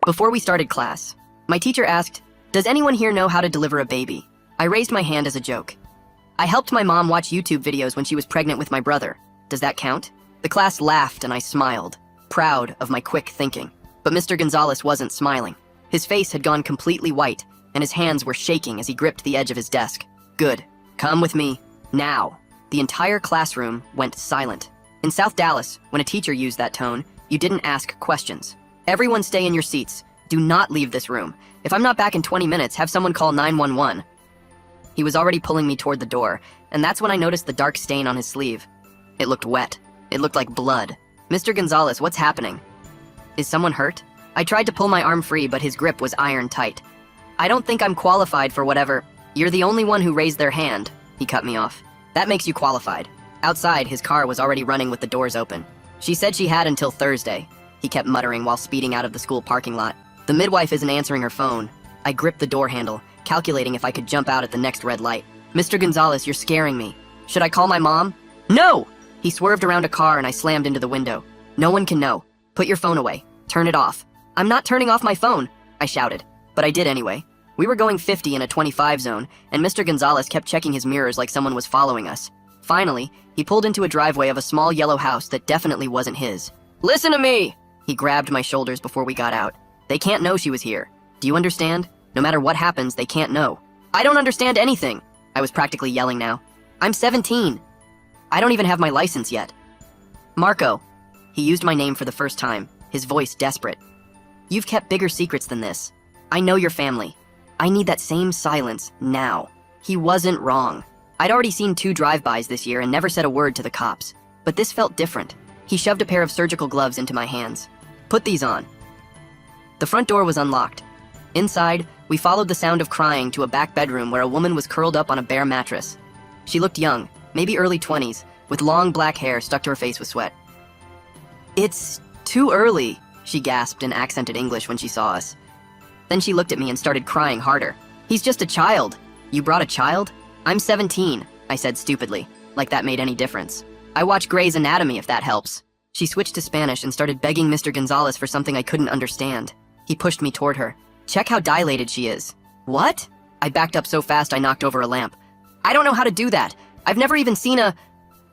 Before we started class, my teacher asked, "Does anyone here know how to deliver a baby?" I raised my hand as a joke. I helped my mom watch YouTube videos when she was pregnant with my brother. Does that count? The class laughed and I smiled, proud of my quick thinking. But Mr. Gonzalez wasn't smiling. His face had gone completely white, and his hands were shaking as he gripped the edge of his desk. Good. Come with me. Now. The entire classroom went silent. In South Dallas, when a teacher used that tone, you didn't ask questions. Everyone stay in your seats. Do not leave this room. If I'm not back in 20 minutes, have someone call 911. He was already pulling me toward the door, and that's when I noticed the dark stain on his sleeve. It looked wet. It looked like blood. Mr. Gonzalez, what's happening? Is someone hurt? I tried to pull my arm free, but his grip was iron tight. I don't think I'm qualified for whatever. You're the only one who raised their hand. He cut me off. That makes you qualified. Outside, his car was already running with the doors open. She said she had until Thursday. He kept muttering while speeding out of the school parking lot. The midwife isn't answering her phone. I gripped the door handle, calculating if I could jump out at the next red light. Mr. Gonzalez, you're scaring me. Should I call my mom? No! He swerved around a car and I slammed into the window. No one can know. Put your phone away. Turn it off. I'm not turning off my phone, I shouted. But I did anyway. We were going 50 in a 25 zone, and Mr. Gonzalez kept checking his mirrors like someone was following us. Finally, he pulled into a driveway of a small yellow house that definitely wasn't his. Listen to me! He grabbed my shoulders before we got out. They can't know she was here. Do you understand? No matter what happens, they can't know. I don't understand anything. I was practically yelling now. I'm 17. I don't even have my license yet. Marco. He used my name for the first time, his voice desperate. You've kept bigger secrets than this. I know your family. I need that same silence now. He wasn't wrong. I'd already seen 2 drive-bys this year and never said a word to the cops. But this felt different. He shoved a pair of surgical gloves into my hands. Put these on. The front door was unlocked. Inside, we followed the sound of crying to a back bedroom where a woman was curled up on a bare mattress. She looked young, maybe early 20s, with long black hair stuck to her face with sweat. It's too early, she gasped in accented English when she saw us. Then she looked at me and started crying harder. He's just a child. You brought a child? I'm 17, I said stupidly, like that made any difference. I watch Grey's Anatomy if that helps. She switched to Spanish and started begging Mr. Gonzalez for something I couldn't understand. He pushed me toward her. Check how dilated she is. What? I backed up so fast I knocked over a lamp. I don't know how to do that. I've never even seen a...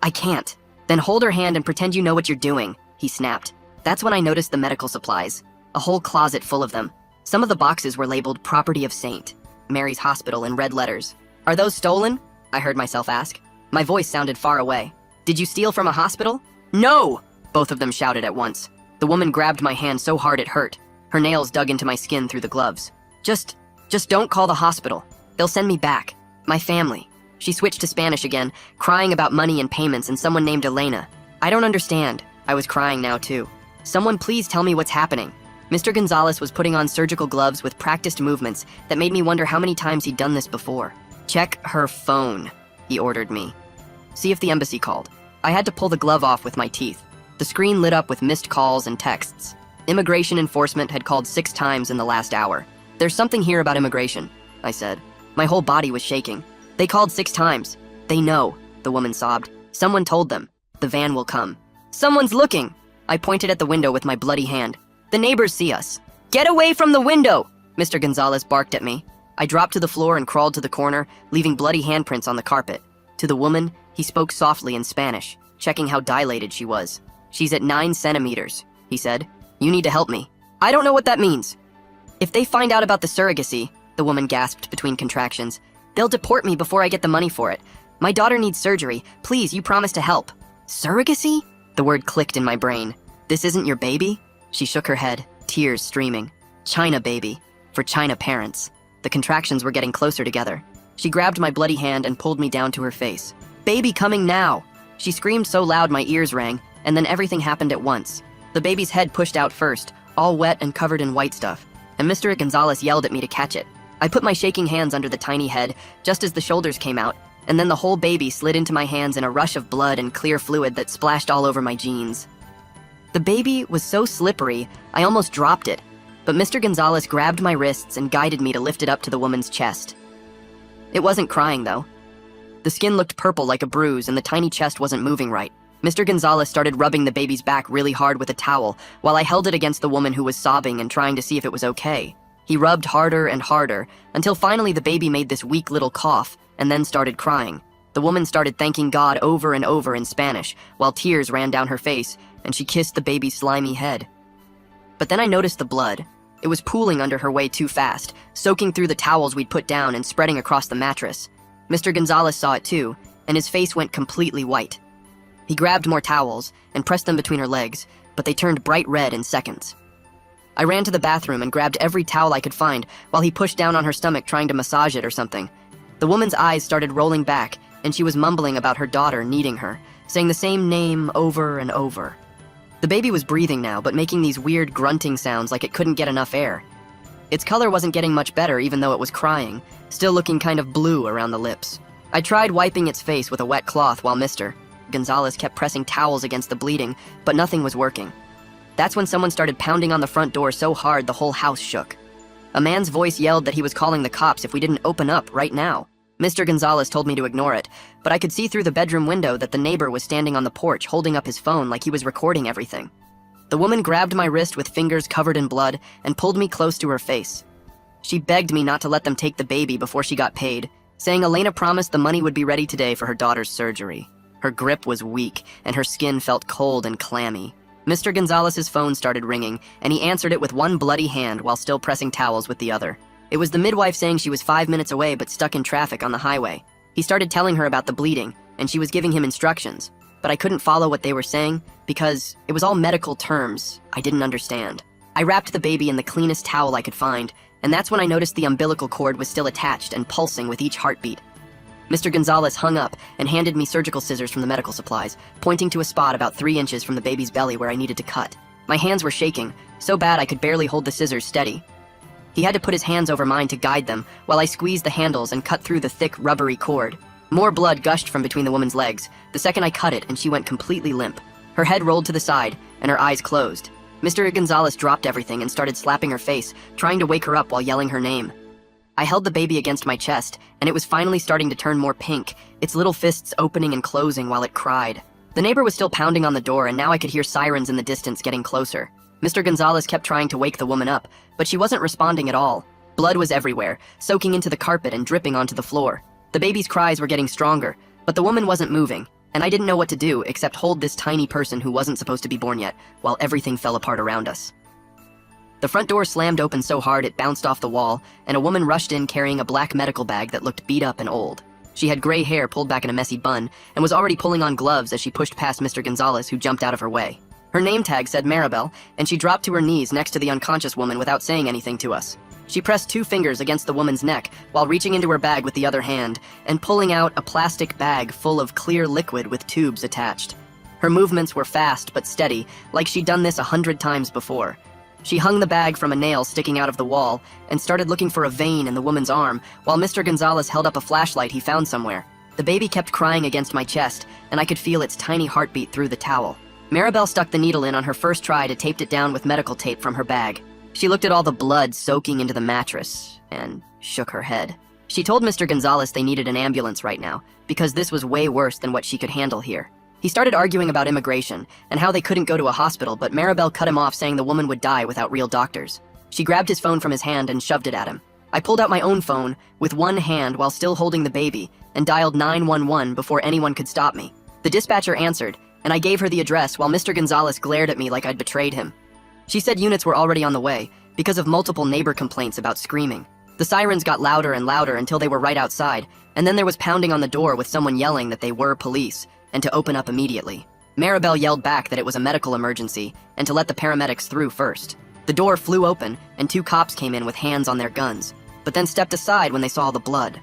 I can't. Then hold her hand and pretend you know what you're doing, he snapped. That's when I noticed the medical supplies. A whole closet full of them. Some of the boxes were labeled Property of St. Mary's Hospital in red letters. Are those stolen? I heard myself ask. My voice sounded far away. Did you steal from a hospital? No! Both of them shouted at once. The woman grabbed my hand so hard it hurt. Her nails dug into my skin through the gloves. Just don't call the hospital. They'll send me back. My family. She switched to Spanish again, crying about money and payments and someone named Elena. I don't understand. I was crying now too. Someone please tell me what's happening. Mr. Gonzalez was putting on surgical gloves with practiced movements that made me wonder how many times he'd done this before. Check her phone, he ordered me. See if the embassy called. I had to pull the glove off with my teeth. The screen lit up with missed calls and texts. Immigration enforcement had called 6 times in the last hour. There's something here about immigration, I said. My whole body was shaking. They called 6 times. They know, the woman sobbed. Someone told them. The van will come. Someone's looking. I pointed at the window with my bloody hand. The neighbors see us. Get away from the window! Mr. Gonzalez barked at me. I dropped to the floor and crawled to the corner, leaving bloody handprints on the carpet. To the woman, he spoke softly in Spanish, checking how dilated she was. She's at 9 centimeters, he said. You need to help me. I don't know what that means. If they find out about the surrogacy, the woman gasped between contractions, they'll deport me before I get the money for it. My daughter needs surgery. Please, you promise to help. Surrogacy? The word clicked in my brain. This isn't your baby? She shook her head, tears streaming. China baby. For China parents. The contractions were getting closer together. She grabbed my bloody hand and pulled me down to her face. Baby coming now! She screamed so loud my ears rang, and then everything happened at once. The baby's head pushed out first, all wet and covered in white stuff, and Mr. Gonzalez yelled at me to catch it. I put my shaking hands under the tiny head, just as the shoulders came out, and then the whole baby slid into my hands in a rush of blood and clear fluid that splashed all over my jeans. The baby was so slippery, I almost dropped it, but Mr. Gonzalez grabbed my wrists and guided me to lift it up to the woman's chest. It wasn't crying, though. The skin looked purple like a bruise, and the tiny chest wasn't moving right. Mr. Gonzalez started rubbing the baby's back really hard with a towel while I held it against the woman who was sobbing and trying to see if it was okay. He rubbed harder and harder until finally the baby made this weak little cough and then started crying. The woman started thanking God over and over in Spanish while tears ran down her face and she kissed the baby's slimy head. But then I noticed the blood. It was pooling under her way too fast, soaking through the towels we'd put down and spreading across the mattress. Mr. Gonzalez saw it too, and his face went completely white. He grabbed more towels and pressed them between her legs, but they turned bright red in seconds. I ran to the bathroom and grabbed every towel I could find while he pushed down on her stomach trying to massage it or something. The woman's eyes started rolling back, and she was mumbling about her daughter needing her, saying the same name over and over. The baby was breathing now, but making these weird grunting sounds like it couldn't get enough air. Its color wasn't getting much better even though it was crying, still looking kind of blue around the lips. I tried wiping its face with a wet cloth while Mr. Gonzalez kept pressing towels against the bleeding, but nothing was working. That's when someone started pounding on the front door so hard the whole house shook. A man's voice yelled that he was calling the cops if we didn't open up right now. Mr. Gonzalez told me to ignore it, but I could see through the bedroom window that the neighbor was standing on the porch holding up his phone like he was recording everything. The woman grabbed my wrist with fingers covered in blood and pulled me close to her face. She begged me not to let them take the baby before she got paid, saying Elena promised the money would be ready today for her daughter's surgery. Her grip was weak, and her skin felt cold and clammy. Mr. Gonzalez's phone started ringing, and he answered it with one bloody hand while still pressing towels with the other. It was the midwife saying she was 5 minutes away but stuck in traffic on the highway. He started telling her about the bleeding, and she was giving him instructions, but I couldn't follow what they were saying because it was all medical terms I didn't understand. I wrapped the baby in the cleanest towel I could find, and that's when I noticed the umbilical cord was still attached and pulsing with each heartbeat. Mr. Gonzalez hung up and handed me surgical scissors from the medical supplies, pointing to a spot about 3 inches from the baby's belly where I needed to cut. My hands were shaking, so bad I could barely hold the scissors steady. He had to put his hands over mine to guide them, while I squeezed the handles and cut through the thick, rubbery cord. More blood gushed from between the woman's legs, the second I cut it, and she went completely limp. Her head rolled to the side, and her eyes closed. Mr. Gonzalez dropped everything and started slapping her face, trying to wake her up while yelling her name. I held the baby against my chest, and it was finally starting to turn more pink, its little fists opening and closing while it cried. The neighbor was still pounding on the door, and now I could hear sirens in the distance getting closer. Mr. Gonzalez kept trying to wake the woman up, but she wasn't responding at all. Blood was everywhere, soaking into the carpet and dripping onto the floor. The baby's cries were getting stronger, but the woman wasn't moving, and I didn't know what to do except hold this tiny person who wasn't supposed to be born yet, while everything fell apart around us. The front door slammed open so hard it bounced off the wall, and a woman rushed in carrying a black medical bag that looked beat up and old. She had gray hair pulled back in a messy bun, and was already pulling on gloves as she pushed past Mr. Gonzalez, who jumped out of her way. Her name tag said Maribel, and she dropped to her knees next to the unconscious woman without saying anything to us. She pressed 2 fingers against the woman's neck while reaching into her bag with the other hand and pulling out a plastic bag full of clear liquid with tubes attached. Her movements were fast but steady, like she'd done this 100 times before. She hung the bag from a nail sticking out of the wall and started looking for a vein in the woman's arm while Mr. Gonzalez held up a flashlight he found somewhere. The baby kept crying against my chest, and I could feel its tiny heartbeat through the towel. Maribel stuck the needle in on her first try to tape it down with medical tape from her bag. She looked at all the blood soaking into the mattress and shook her head. She told Mr. Gonzalez they needed an ambulance right now because this was way worse than what she could handle here. He started arguing about immigration and how they couldn't go to a hospital, but Maribel cut him off saying the woman would die without real doctors. She grabbed his phone from his hand and shoved it at him. I pulled out my own phone with one hand while still holding the baby and dialed 911 before anyone could stop me. The dispatcher answered, and I gave her the address while Mr. Gonzalez glared at me like I'd betrayed him. She said units were already on the way because of multiple neighbor complaints about screaming. The sirens got louder and louder until they were right outside, and then there was pounding on the door with someone yelling that they were police and to open up immediately. Maribel yelled back that it was a medical emergency and to let the paramedics through first. The door flew open and 2 cops came in with hands on their guns, but then stepped aside when they saw the blood.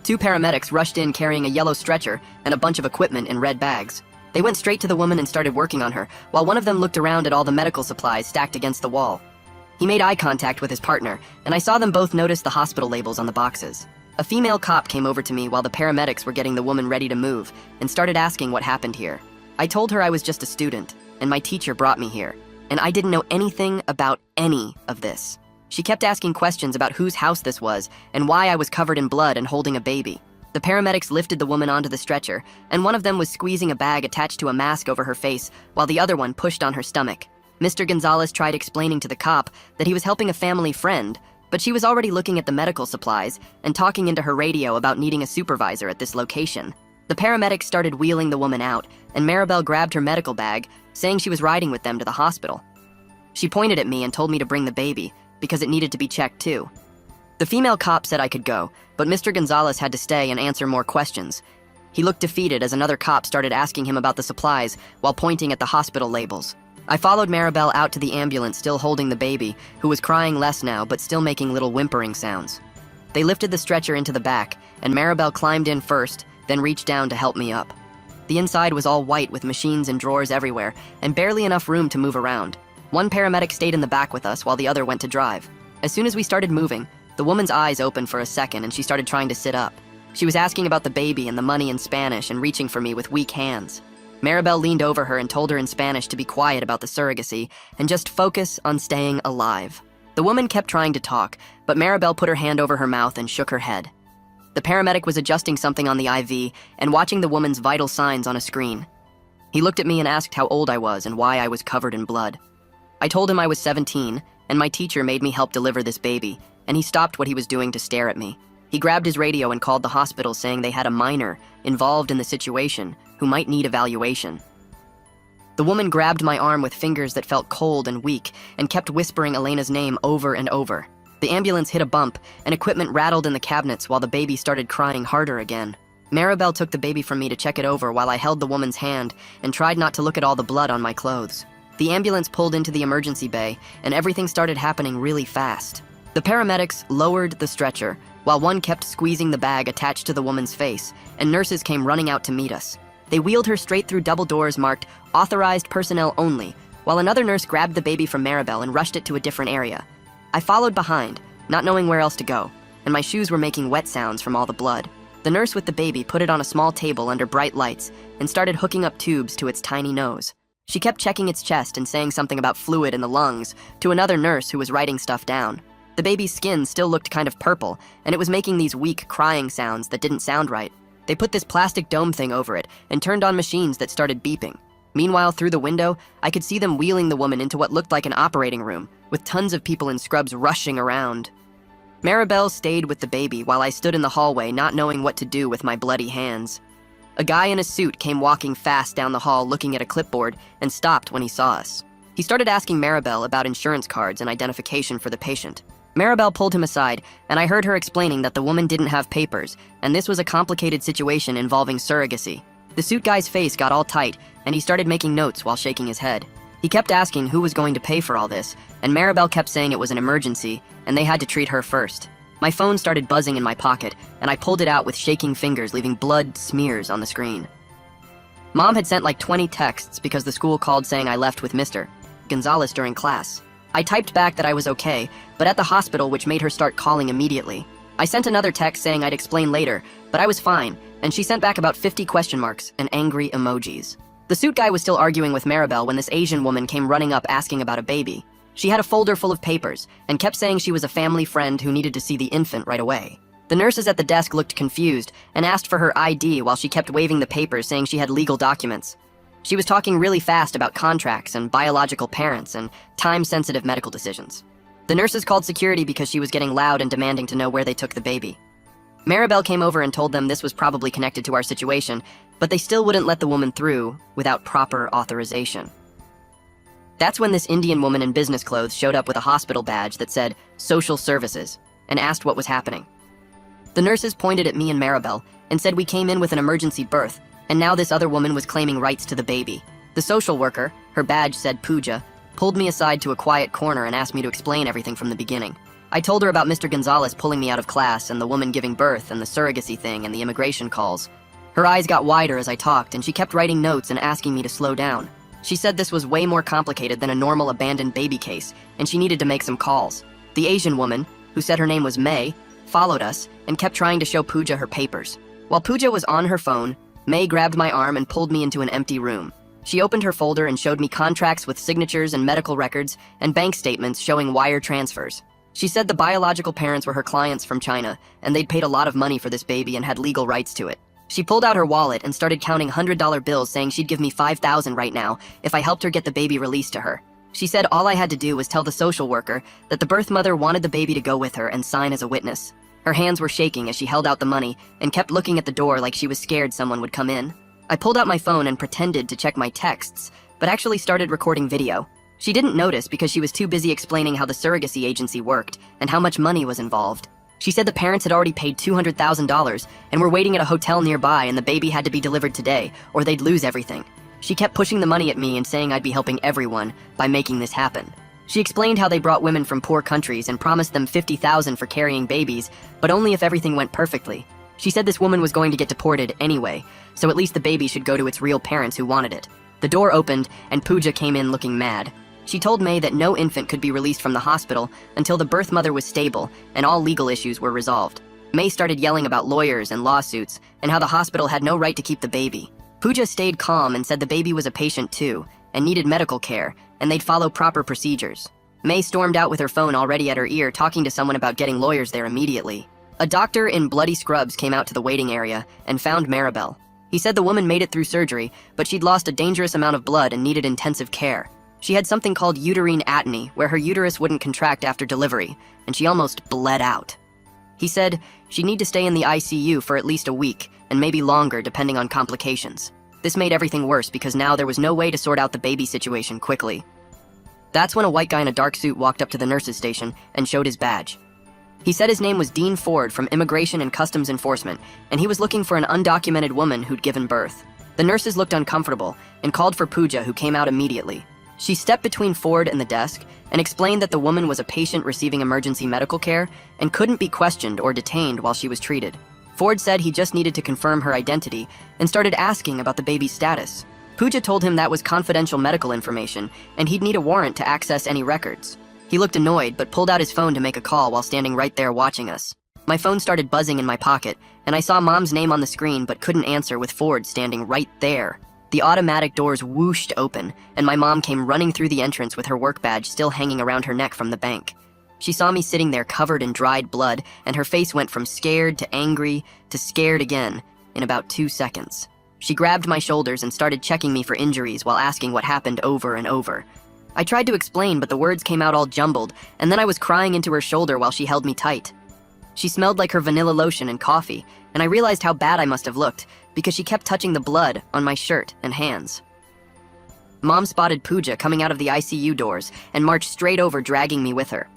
2 paramedics rushed in carrying a yellow stretcher and a bunch of equipment in red bags. They went straight to the woman and started working on her, while one of them looked around at all the medical supplies stacked against the wall. He made eye contact with his partner, and I saw them both notice the hospital labels on the boxes. A female cop came over to me while the paramedics were getting the woman ready to move, and started asking what happened here. I told her I was just a student, and my teacher brought me here, and I didn't know anything about any of this. She kept asking questions about whose house this was, and why I was covered in blood and holding a baby. The paramedics lifted the woman onto the stretcher, and one of them was squeezing a bag attached to a mask over her face, while the other one pushed on her stomach. Mr. Gonzalez tried explaining to the cop that he was helping a family friend, but she was already looking at the medical supplies and talking into her radio about needing a supervisor at this location. The paramedics started wheeling the woman out, and Maribel grabbed her medical bag, saying she was riding with them to the hospital. She pointed at me and told me to bring the baby, because it needed to be checked too. The female cop said I could go, but Mr. Gonzalez had to stay and answer more questions. He looked defeated as another cop started asking him about the supplies while pointing at the hospital labels. I followed Maribel out to the ambulance, still holding the baby, who was crying less now but still making little whimpering sounds. They lifted the stretcher into the back, and Maribel climbed in first, then reached down to help me up. The inside was all white with machines and drawers everywhere, and barely enough room to move around. One paramedic stayed in the back with us while the other went to drive. As soon as we started moving, the woman's eyes opened for a second and she started trying to sit up. She was asking about the baby and the money in Spanish and reaching for me with weak hands. Maribel leaned over her and told her in Spanish to be quiet about the surrogacy and just focus on staying alive. The woman kept trying to talk, but Maribel put her hand over her mouth and shook her head. The paramedic was adjusting something on the IV and watching the woman's vital signs on a screen. He looked at me and asked how old I was and why I was covered in blood. I told him I was 17, and my teacher made me help deliver this baby, and he stopped what he was doing to stare at me. He grabbed his radio and called the hospital saying they had a minor involved in the situation who might need evaluation. The woman grabbed my arm with fingers that felt cold and weak and kept whispering Elena's name over and over. The ambulance hit a bump, and equipment rattled in the cabinets while the baby started crying harder again. Maribel took the baby from me to check it over while I held the woman's hand and tried not to look at all the blood on my clothes. The ambulance pulled into the emergency bay, and everything started happening really fast. The paramedics lowered the stretcher, while one kept squeezing the bag attached to the woman's face, and nurses came running out to meet us. They wheeled her straight through double doors marked "Authorized Personnel Only," while another nurse grabbed the baby from Maribel and rushed it to a different area. I followed behind, not knowing where else to go, and my shoes were making wet sounds from all the blood. The nurse with the baby put it on a small table under bright lights and started hooking up tubes to its tiny nose. She kept checking its chest and saying something about fluid in the lungs to another nurse who was writing stuff down. The baby's skin still looked kind of purple, and it was making these weak crying sounds that didn't sound right. They put this plastic dome thing over it and turned on machines that started beeping. Meanwhile, through the window, I could see them wheeling the woman into what looked like an operating room, with tons of people in scrubs rushing around. Maribel stayed with the baby while I stood in the hallway not knowing what to do with my bloody hands. A guy in a suit came walking fast down the hall looking at a clipboard and stopped when he saw us. He started asking Maribel about insurance cards and identification for the patient. Maribel pulled him aside, and I heard her explaining that the woman didn't have papers, and this was a complicated situation involving surrogacy. The suit guy's face got all tight, and he started making notes while shaking his head. He kept asking who was going to pay for all this, and Maribel kept saying it was an emergency, and they had to treat her first. My phone started buzzing in my pocket, and I pulled it out with shaking fingers, leaving blood smears on the screen. Mom had sent like 20 texts because the school called saying I left with Mr. Gonzalez during class. I typed back that I was okay, but at the hospital, which made her start calling immediately. I sent another text saying I'd explain later, but I was fine, and she sent back about 50 question marks and angry emojis. The suit guy was still arguing with Maribel when this Asian woman came running up asking about a baby. She had a folder full of papers and kept saying she was a family friend who needed to see the infant right away. The nurses at the desk looked confused and asked for her ID while she kept waving the papers saying she had legal documents. She was talking really fast about contracts and biological parents and time-sensitive medical decisions. The nurses called security because she was getting loud and demanding to know where they took the baby. Maribel came over and told them this was probably connected to our situation, but they still wouldn't let the woman through without proper authorization. That's when this Indian woman in business clothes showed up with a hospital badge that said Social Services and asked what was happening. The nurses pointed at me and Maribel and said we came in with an emergency birth, and now this other woman was claiming rights to the baby. The social worker, her badge said Pooja, pulled me aside to a quiet corner and asked me to explain everything from the beginning. I told her about Mr. Gonzalez pulling me out of class and the woman giving birth and the surrogacy thing and the immigration calls. Her eyes got wider as I talked, and she kept writing notes and asking me to slow down. She said this was way more complicated than a normal abandoned baby case, and she needed to make some calls. The Asian woman, who said her name was May, followed us and kept trying to show Pooja her papers. While Pooja was on her phone, May grabbed my arm and pulled me into an empty room. She opened her folder and showed me contracts with signatures and medical records and bank statements showing wire transfers. She said the biological parents were her clients from China, and they'd paid a lot of money for this baby and had legal rights to it. She pulled out her wallet and started counting $100 bills, saying she'd give me $5,000 right now if I helped her get the baby released to her. She said all I had to do was tell the social worker that the birth mother wanted the baby to go with her and sign as a witness. Her hands were shaking as she held out the money and kept looking at the door like she was scared someone would come in. I pulled out my phone and pretended to check my texts, but actually started recording video. She didn't notice because she was too busy explaining how the surrogacy agency worked and how much money was involved. She said the parents had already paid $200,000 and were waiting at a hotel nearby, and the baby had to be delivered today or they'd lose everything. She kept pushing the money at me and saying I'd be helping everyone by making this happen. She explained how they brought women from poor countries and promised them $50,000 for carrying babies, but only if everything went perfectly. She said this woman was going to get deported anyway, so at least the baby should go to its real parents who wanted it. The door opened and Pooja came in looking mad. She told May that no infant could be released from the hospital until the birth mother was stable and all legal issues were resolved. May started yelling about lawyers and lawsuits and how the hospital had no right to keep the baby. Pooja stayed calm and said the baby was a patient too and needed medical care, and they'd follow proper procedures. May stormed out with her phone already at her ear, talking to someone about getting lawyers there immediately. A doctor in bloody scrubs came out to the waiting area and found Maribel. He said the woman made it through surgery, but she'd lost a dangerous amount of blood and needed intensive care. She had something called uterine atony, where her uterus wouldn't contract after delivery, and she almost bled out. He said she'd need to stay in the ICU for at least a week, and maybe longer depending on complications. This made everything worse because now there was no way to sort out the baby situation quickly. That's when a white guy in a dark suit walked up to the nurse's station and showed his badge. He said his name was Dean Ford from Immigration and Customs Enforcement, and he was looking for an undocumented woman who'd given birth. The nurses looked uncomfortable and called for Pooja, who came out immediately. She stepped between Ford and the desk and explained that the woman was a patient receiving emergency medical care and couldn't be questioned or detained while she was treated. Ford said he just needed to confirm her identity and started asking about the baby's status. Pooja told him that was confidential medical information and he'd need a warrant to access any records. He looked annoyed but pulled out his phone to make a call while standing right there watching us. My phone started buzzing in my pocket and I saw Mom's name on the screen but couldn't answer with Ford standing right there. The automatic doors whooshed open and my mom came running through the entrance with her work badge still hanging around her neck from the bank. She saw me sitting there covered in dried blood, and her face went from scared to angry to scared again in about 2 seconds. She grabbed my shoulders and started checking me for injuries while asking what happened over and over. I tried to explain, but the words came out all jumbled, and then I was crying into her shoulder while she held me tight. She smelled like her vanilla lotion and coffee, and I realized how bad I must have looked because she kept touching the blood on my shirt and hands. Mom spotted Pooja coming out of the ICU doors and marched straight over, dragging me with her.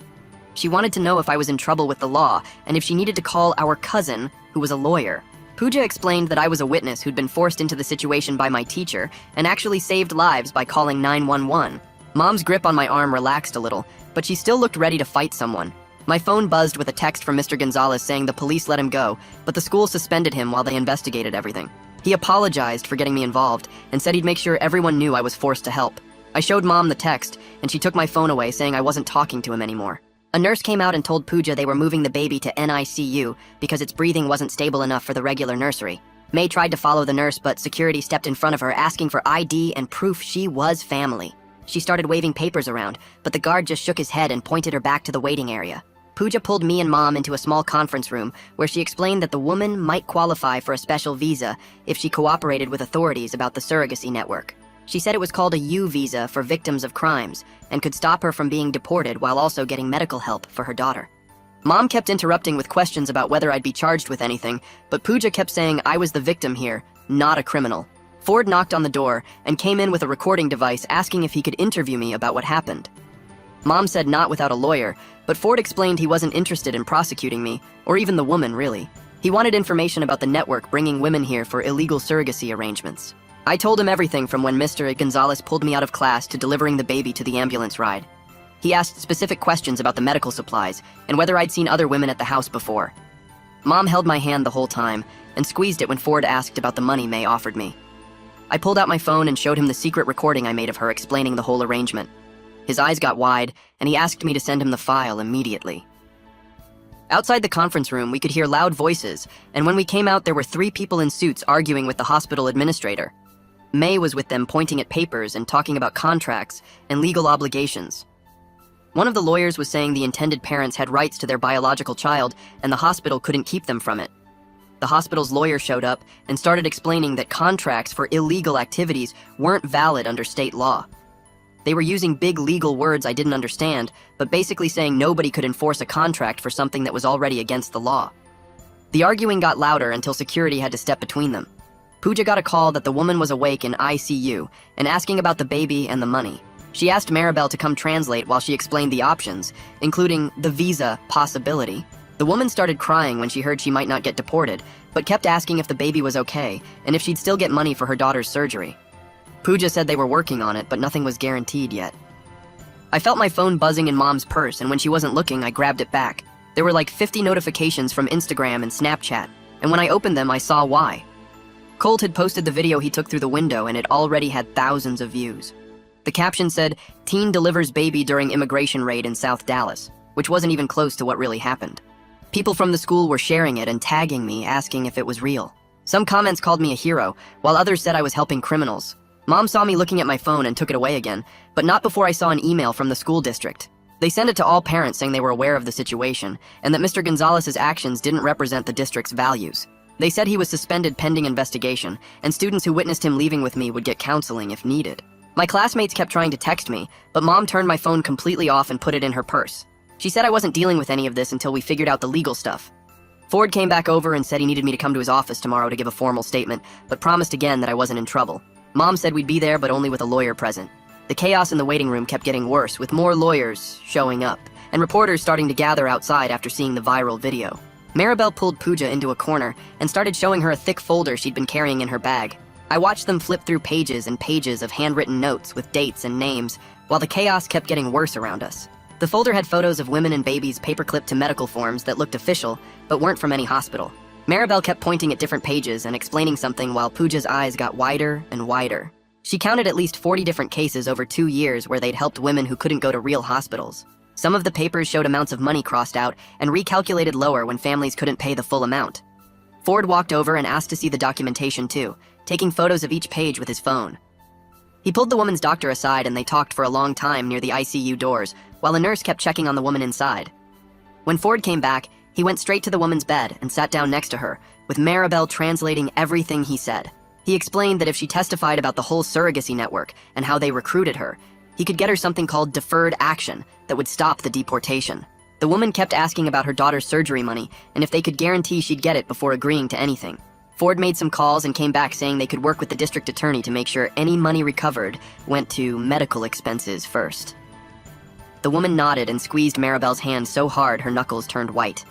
She wanted to know if I was in trouble with the law and if she needed to call our cousin, who was a lawyer. Pooja explained that I was a witness who'd been forced into the situation by my teacher and actually saved lives by calling 911. Mom's grip on my arm relaxed a little, but she still looked ready to fight someone. My phone buzzed with a text from Mr. Gonzalez saying the police let him go, but the school suspended him while they investigated everything. He apologized for getting me involved and said he'd make sure everyone knew I was forced to help. I showed Mom the text, and she took my phone away, saying I wasn't talking to him anymore. A nurse came out and told Pooja they were moving the baby to NICU because its breathing wasn't stable enough for the regular nursery. May tried to follow the nurse, but security stepped in front of her, asking for ID and proof she was family. She started waving papers around, but the guard just shook his head and pointed her back to the waiting area. Pooja pulled me and Mom into a small conference room where she explained that the woman might qualify for a special visa if she cooperated with authorities about the surrogacy network. She said it was called a U visa for victims of crimes and could stop her from being deported while also getting medical help for her daughter. Mom kept interrupting with questions about whether I'd be charged with anything, but Pooja kept saying I was the victim here, not a criminal. Ford knocked on the door and came in with a recording device asking if he could interview me about what happened. Mom said not without a lawyer, but Ford explained he wasn't interested in prosecuting me, or even the woman, really. He wanted information about the network bringing women here for illegal surrogacy arrangements. I told him everything from when Mr. Gonzalez pulled me out of class to delivering the baby to the ambulance ride. He asked specific questions about the medical supplies and whether I'd seen other women at the house before. Mom held my hand the whole time and squeezed it when Ford asked about the money May offered me. I pulled out my phone and showed him the secret recording I made of her explaining the whole arrangement. His eyes got wide, and he asked me to send him the file immediately. Outside the conference room, we could hear loud voices, and when we came out, there were 3 people in suits arguing with the hospital administrator. May was with them, pointing at papers and talking about contracts and legal obligations. One of the lawyers was saying the intended parents had rights to their biological child and the hospital couldn't keep them from it. The hospital's lawyer showed up and started explaining that contracts for illegal activities weren't valid under state law. They were using big legal words I didn't understand, but basically saying nobody could enforce a contract for something that was already against the law. The arguing got louder until security had to step between them. Pooja got a call that the woman was awake in ICU and asking about the baby and the money. She asked Maribel to come translate while she explained the options, including the visa possibility. The woman started crying when she heard she might not get deported, but kept asking if the baby was okay and if she'd still get money for her daughter's surgery. Pooja said they were working on it, but nothing was guaranteed yet. I felt my phone buzzing in Mom's purse, and when she wasn't looking, I grabbed it back. There were like 50 notifications from Instagram and Snapchat, and when I opened them, I saw why. Colt had posted the video he took through the window, and it already had thousands of views. The caption said, "Teen delivers baby during immigration raid in South Dallas," which wasn't even close to what really happened. People from the school were sharing it and tagging me, asking if it was real. Some comments called me a hero, while others said I was helping criminals. Mom saw me looking at my phone and took it away again, but not before I saw an email from the school district. They sent it to all parents saying they were aware of the situation, and that Mr. Gonzalez's actions didn't represent the district's values. They said he was suspended pending investigation, and students who witnessed him leaving with me would get counseling if needed. My classmates kept trying to text me, but Mom turned my phone completely off and put it in her purse. She said I wasn't dealing with any of this until we figured out the legal stuff. Ford came back over and said he needed me to come to his office tomorrow to give a formal statement, but promised again that I wasn't in trouble. Mom said we'd be there, but only with a lawyer present. The chaos in the waiting room kept getting worse, with more lawyers showing up, and reporters starting to gather outside after seeing the viral video. Maribel pulled Pooja into a corner and started showing her a thick folder she'd been carrying in her bag. I watched them flip through pages and pages of handwritten notes with dates and names, while the chaos kept getting worse around us. The folder had photos of women and babies paperclipped to medical forms that looked official, but weren't from any hospital. Maribel kept pointing at different pages and explaining something while Pooja's eyes got wider and wider. She counted at least 40 different cases over 2 years where they'd helped women who couldn't go to real hospitals. Some of the papers showed amounts of money crossed out and recalculated lower when families couldn't pay the full amount. Ford walked over and asked to see the documentation too, taking photos of each page with his phone. He pulled the woman's doctor aside and they talked for a long time near the ICU doors, while a nurse kept checking on the woman inside. When Ford came back, he went straight to the woman's bed and sat down next to her, with Maribel translating everything he said. He explained that if she testified about the whole surrogacy network and how they recruited her, he could get her something called deferred action that would stop the deportation. The woman kept asking about her daughter's surgery money and if they could guarantee she'd get it before agreeing to anything. Ford made some calls and came back saying they could work with the district attorney to make sure any money recovered went to medical expenses first. The woman nodded and squeezed Maribel's hand so hard her knuckles turned white.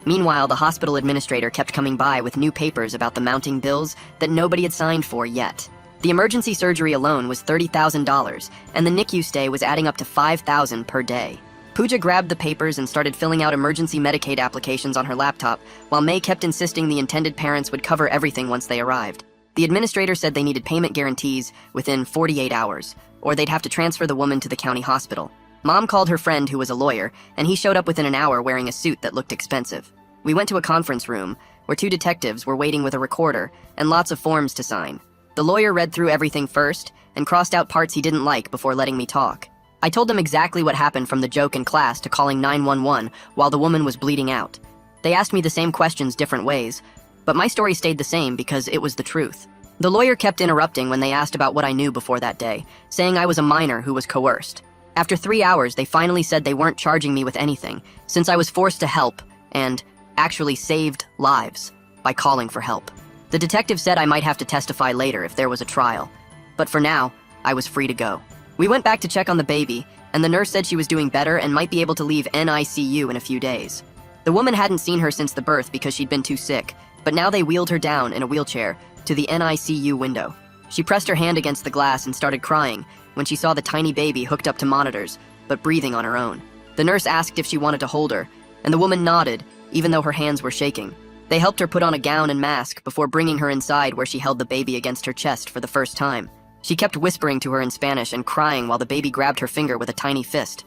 Meanwhile, the hospital administrator kept coming by with new papers about the mounting bills that nobody had signed for yet. The emergency surgery alone was $30,000, and the NICU stay was adding up to $5,000 per day. Pooja grabbed the papers and started filling out emergency Medicaid applications on her laptop, while May kept insisting the intended parents would cover everything once they arrived. The administrator said they needed payment guarantees within 48 hours, or they'd have to transfer the woman to the county hospital. Mom called her friend who was a lawyer, and he showed up within an hour wearing a suit that looked expensive. We went to a conference room, where 2 detectives were waiting with a recorder and lots of forms to sign. The lawyer read through everything first, and crossed out parts he didn't like before letting me talk. I told them exactly what happened from the joke in class to calling 911 while the woman was bleeding out. They asked me the same questions different ways, but my story stayed the same because it was the truth. The lawyer kept interrupting when they asked about what I knew before that day, saying I was a minor who was coerced. After 3 hours, they finally said they weren't charging me with anything, since I was forced to help and actually saved lives by calling for help. The detective said I might have to testify later if there was a trial, but for now, I was free to go. We went back to check on the baby, and the nurse said she was doing better and might be able to leave NICU in a few days. The woman hadn't seen her since the birth because she'd been too sick, but now they wheeled her down in a wheelchair to the NICU window. She pressed her hand against the glass and started crying when she saw the tiny baby hooked up to monitors, but breathing on her own. The nurse asked if she wanted to hold her, and the woman nodded, even though her hands were shaking. They helped her put on a gown and mask before bringing her inside where she held the baby against her chest for the first time. She kept whispering to her in Spanish and crying while the baby grabbed her finger with a tiny fist.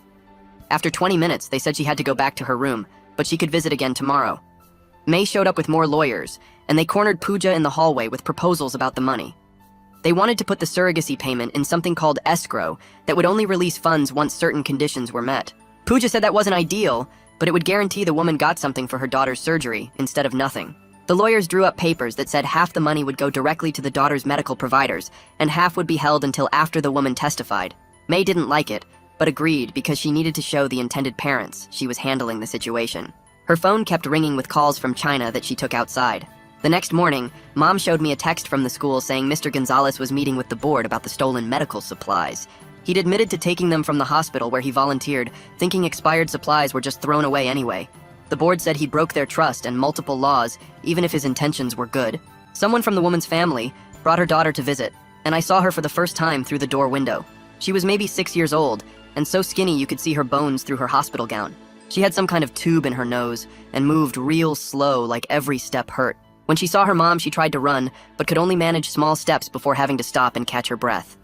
After 20 minutes, they said she had to go back to her room, but she could visit again tomorrow. May showed up with more lawyers, and they cornered Pooja in the hallway with proposals about the money. They wanted to put the surrogacy payment in something called escrow that would only release funds once certain conditions were met. Pooja said that wasn't ideal, but it would guarantee the woman got something for her daughter's surgery instead of nothing. The lawyers drew up papers that said half the money would go directly to the daughter's medical providers, and half would be held until after the woman testified. May didn't like it, but agreed because she needed to show the intended parents she was handling the situation. Her phone kept ringing with calls from China that she took outside. The next morning, Mom showed me a text from the school saying Mr. Gonzalez was meeting with the board about the stolen medical supplies. He'd admitted to taking them from the hospital where he volunteered, thinking expired supplies were just thrown away anyway. The board said he broke their trust and multiple laws, even if his intentions were good. Someone from the woman's family brought her daughter to visit, and I saw her for the first time through the door window. She was maybe 6 years old, and so skinny you could see her bones through her hospital gown. She had some kind of tube in her nose, and moved real slow like every step hurt. When she saw her mom, she tried to run, but could only manage small steps before having to stop and catch her breath.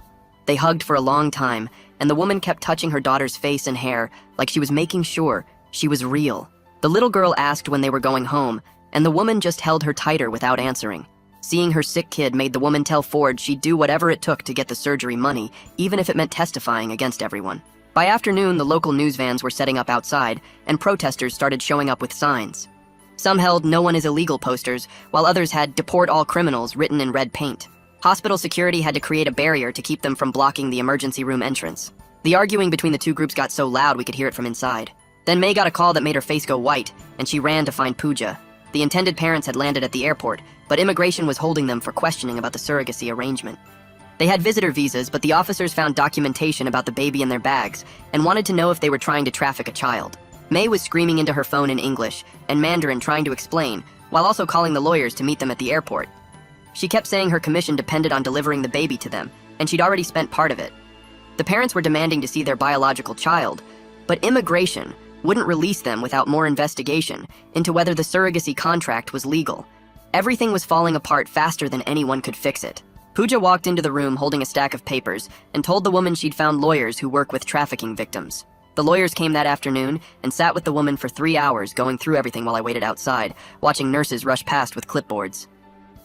They hugged for a long time, and the woman kept touching her daughter's face and hair like she was making sure she was real. The little girl asked when they were going home, and the woman just held her tighter without answering. Seeing her sick kid made the woman tell Ford she'd do whatever it took to get the surgery money, even if it meant testifying against everyone. By afternoon, the local news vans were setting up outside, and protesters started showing up with signs. Some held "No one is illegal" posters, while others had "Deport all criminals" written in red paint. Hospital security had to create a barrier to keep them from blocking the emergency room entrance. The arguing between the two groups got so loud we could hear it from inside. Then May got a call that made her face go white, and she ran to find Pooja. The intended parents had landed at the airport, but immigration was holding them for questioning about the surrogacy arrangement. They had visitor visas, but the officers found documentation about the baby in their bags and wanted to know if they were trying to traffic a child. May was screaming into her phone in English and Mandarin trying to explain, while also calling the lawyers to meet them at the airport. She kept saying her commission depended on delivering the baby to them, and she'd already spent part of it. The parents were demanding to see their biological child, but immigration wouldn't release them without more investigation into whether the surrogacy contract was legal. Everything was falling apart faster than anyone could fix it. Pooja walked into the room holding a stack of papers and told the woman she'd found lawyers who work with trafficking victims. The lawyers came that afternoon and sat with the woman for 3 hours going through everything while I waited outside, watching nurses rush past with clipboards.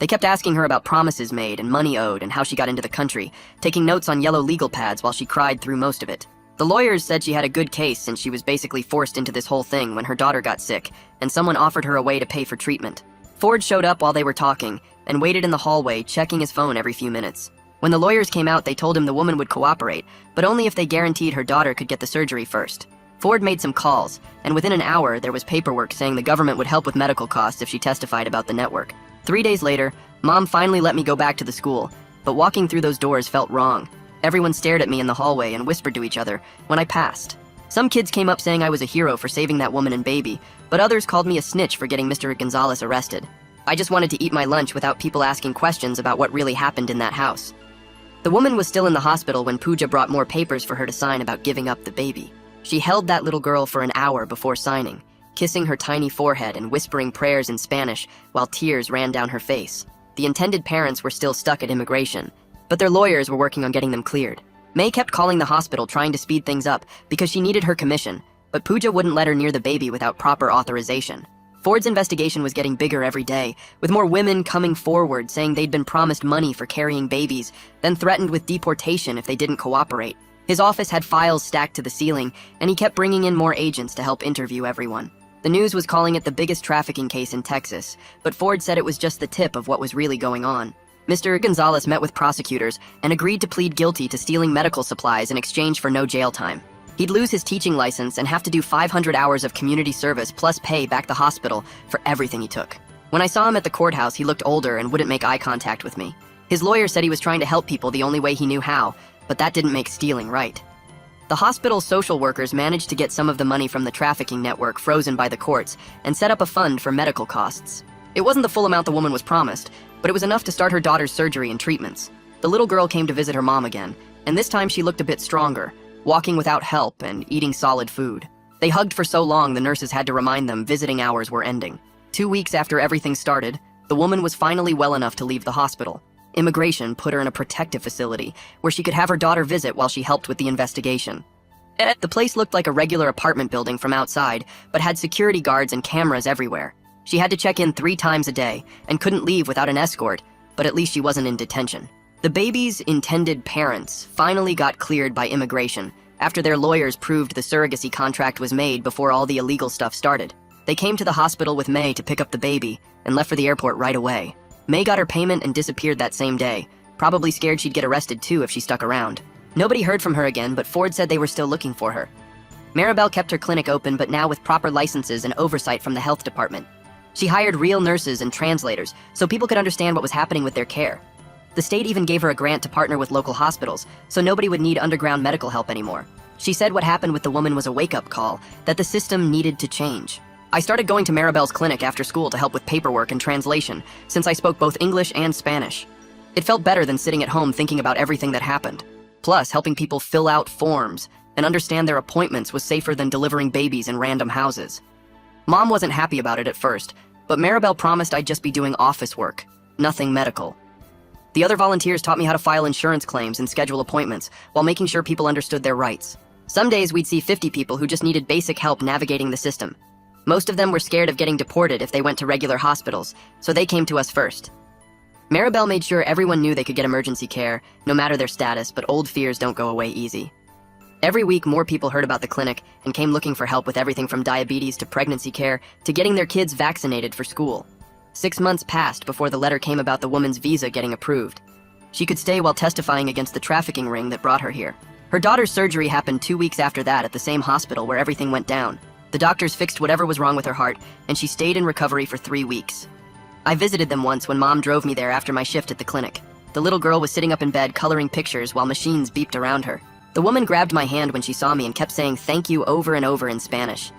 They kept asking her about promises made and money owed and how she got into the country, taking notes on yellow legal pads while she cried through most of it. The lawyers said she had a good case since she was basically forced into this whole thing when her daughter got sick, and someone offered her a way to pay for treatment. Ford showed up while they were talking and waited in the hallway, checking his phone every few minutes. When the lawyers came out, they told him the woman would cooperate, but only if they guaranteed her daughter could get the surgery first. Ford made some calls, and within an hour, there was paperwork saying the government would help with medical costs if she testified about the network. 3 days later, Mom finally let me go back to the school, but walking through those doors felt wrong. Everyone stared at me in the hallway and whispered to each other when I passed. Some kids came up saying I was a hero for saving that woman and baby, but others called me a snitch for getting Mr. Gonzalez arrested. I just wanted to eat my lunch without people asking questions about what really happened in that house. The woman was still in the hospital when Pooja brought more papers for her to sign about giving up the baby. She held that little girl for an hour before signing, kissing her tiny forehead and whispering prayers in Spanish while tears ran down her face. The intended parents were still stuck at immigration, but their lawyers were working on getting them cleared. May kept calling the hospital trying to speed things up because she needed her commission, but Pooja wouldn't let her near the baby without proper authorization. Ford's investigation was getting bigger every day, with more women coming forward saying they'd been promised money for carrying babies, then threatened with deportation if they didn't cooperate. His office had files stacked to the ceiling, and he kept bringing in more agents to help interview everyone. The news was calling it the biggest trafficking case in Texas, but Ford said it was just the tip of what was really going on. Mr. Gonzalez met with prosecutors and agreed to plead guilty to stealing medical supplies in exchange for no jail time. He'd lose his teaching license and have to do 500 hours of community service plus pay back the hospital for everything he took. When I saw him at the courthouse, he looked older and wouldn't make eye contact with me. His lawyer said he was trying to help people the only way he knew how, but that didn't make stealing right. The hospital's social workers managed to get some of the money from the trafficking network frozen by the courts and set up a fund for medical costs. It wasn't the full amount the woman was promised, but it was enough to start her daughter's surgery and treatments. The little girl came to visit her mom again, and this time she looked a bit stronger, walking without help and eating solid food. They hugged for so long the nurses had to remind them visiting hours were ending. 2 weeks after everything started, the woman was finally well enough to leave the hospital. Immigration put her in a protective facility where she could have her daughter visit while she helped with the investigation. The place looked like a regular apartment building from outside, but had security guards and cameras everywhere. She had to check in 3 times a day and couldn't leave without an escort, but at least she wasn't in detention. The baby's intended parents finally got cleared by immigration after their lawyers proved the surrogacy contract was made before all the illegal stuff started. They came to the hospital with May to pick up the baby and left for the airport right away. May got her payment and disappeared that same day, probably scared she'd get arrested too if she stuck around. Nobody heard from her again, but Ford said they were still looking for her. Maribel kept her clinic open, but now with proper licenses and oversight from the health department. She hired real nurses and translators so people could understand what was happening with their care. The state even gave her a grant to partner with local hospitals, so nobody would need underground medical help anymore. She said what happened with the woman was a wake-up call, that the system needed to change. I started going to Maribel's clinic after school to help with paperwork and translation, since I spoke both English and Spanish. It felt better than sitting at home thinking about everything that happened. Plus, helping people fill out forms and understand their appointments was safer than delivering babies in random houses. Mom wasn't happy about it at first, but Maribel promised I'd just be doing office work, nothing medical. The other volunteers taught me how to file insurance claims and schedule appointments while making sure people understood their rights. Some days we'd see 50 people who just needed basic help navigating the system. Most of them were scared of getting deported if they went to regular hospitals, so they came to us first. Maribel made sure everyone knew they could get emergency care, no matter their status, but old fears don't go away easy. Every week, more people heard about the clinic and came looking for help with everything from diabetes to pregnancy care to getting their kids vaccinated for school. 6 months passed before the letter came about the woman's visa getting approved. She could stay while testifying against the trafficking ring that brought her here. Her daughter's surgery happened 2 weeks after that at the same hospital where everything went down. The doctors fixed whatever was wrong with her heart, and she stayed in recovery for 3 weeks. I visited them once when Mom drove me there after my shift at the clinic. The little girl was sitting up in bed coloring pictures while machines beeped around her. The woman grabbed my hand when she saw me and kept saying thank you over and over in Spanish.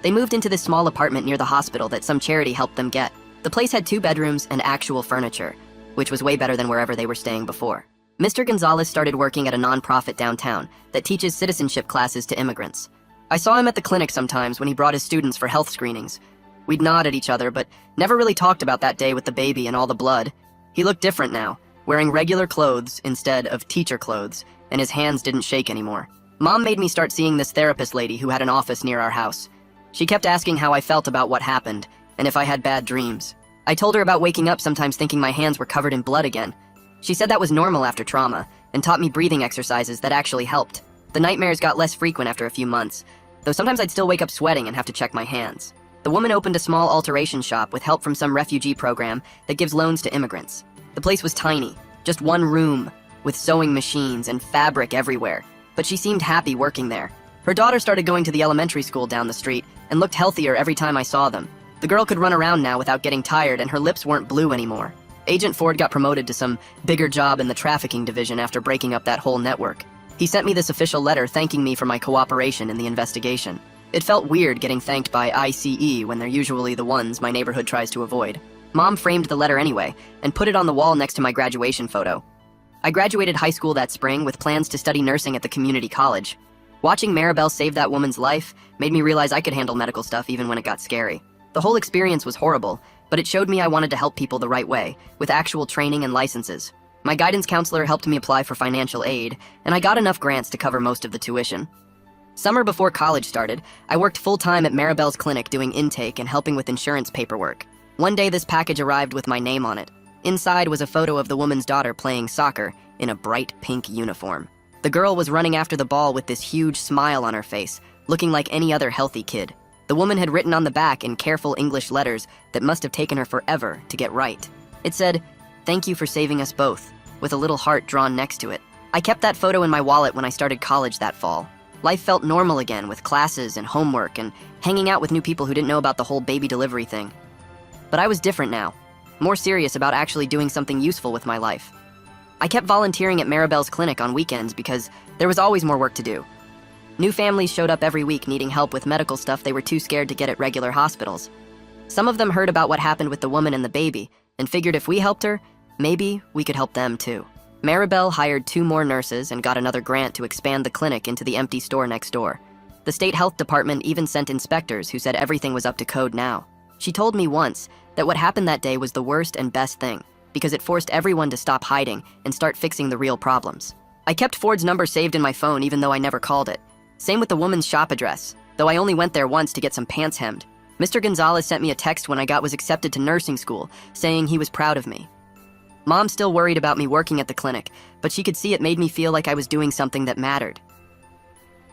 They moved into this small apartment near the hospital that some charity helped them get. The place had 2 bedrooms and actual furniture, which was way better than wherever they were staying before. Mr. Gonzalez started working at a nonprofit downtown that teaches citizenship classes to immigrants. I saw him at the clinic sometimes when he brought his students for health screenings. We'd nod at each other, but never really talked about that day with the baby and all the blood. He looked different now, wearing regular clothes instead of teacher clothes, and his hands didn't shake anymore. Mom made me start seeing this therapist lady who had an office near our house. She kept asking how I felt about what happened, and if I had bad dreams. I told her about waking up sometimes thinking my hands were covered in blood again. She said that was normal after trauma, and taught me breathing exercises that actually helped. The nightmares got less frequent after a few months, though sometimes I'd still wake up sweating and have to check my hands. The woman opened a small alteration shop with help from some refugee program that gives loans to immigrants. The place was tiny, just one room, with sewing machines and fabric everywhere, but she seemed happy working there. Her daughter started going to the elementary school down the street and looked healthier every time I saw them. The girl could run around now without getting tired, and her lips weren't blue anymore. Agent Ford got promoted to some bigger job in the trafficking division after breaking up that whole network. He sent me this official letter thanking me for my cooperation in the investigation. It felt weird getting thanked by ICE when they're usually the ones my neighborhood tries to avoid. Mom framed the letter anyway and put it on the wall next to my graduation photo. I graduated high school that spring with plans to study nursing at the community college. Watching Maribel save that woman's life made me realize I could handle medical stuff even when it got scary. The whole experience was horrible, but it showed me I wanted to help people the right way, with actual training and licenses. My guidance counselor helped me apply for financial aid, and I got enough grants to cover most of the tuition. Summer before college started, I worked full-time at Maribel's clinic doing intake and helping with insurance paperwork. One day this package arrived with my name on it. Inside was a photo of the woman's daughter playing soccer in a bright pink uniform. The girl was running after the ball with this huge smile on her face, looking like any other healthy kid. The woman had written on the back in careful English letters that must have taken her forever to get right. It said, "Thank you for saving us both," with a little heart drawn next to it. I kept that photo in my wallet when I started college that fall. Life felt normal again with classes and homework and hanging out with new people who didn't know about the whole baby delivery thing. But I was different now, more serious about actually doing something useful with my life. I kept volunteering at Maribel's clinic on weekends because there was always more work to do. New families showed up every week needing help with medical stuff they were too scared to get at regular hospitals. Some of them heard about what happened with the woman and the baby and figured if we helped her, maybe we could help them too. Maribel hired 2 more nurses and got another grant to expand the clinic into the empty store next door. The state health department even sent inspectors who said everything was up to code now. She told me once that what happened that day was the worst and best thing because it forced everyone to stop hiding and start fixing the real problems. I kept Ford's number saved in my phone even though I never called it. Same with the woman's shop address, though I only went there once to get some pants hemmed. Mr. Gonzalez sent me a text when I was accepted to nursing school, saying he was proud of me. Mom still worried about me working at the clinic, but she could see it made me feel like I was doing something that mattered.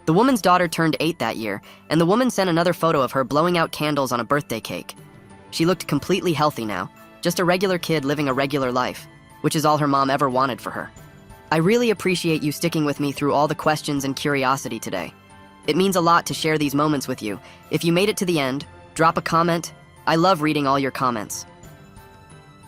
The woman's daughter turned 8 that year, and the woman sent another photo of her blowing out candles on a birthday cake. She looked completely healthy now, just a regular kid living a regular life, which is all her mom ever wanted for her. I really appreciate you sticking with me through all the questions and curiosity today. It means a lot to share these moments with you. If you made it to the end, drop a comment. I love reading all your comments.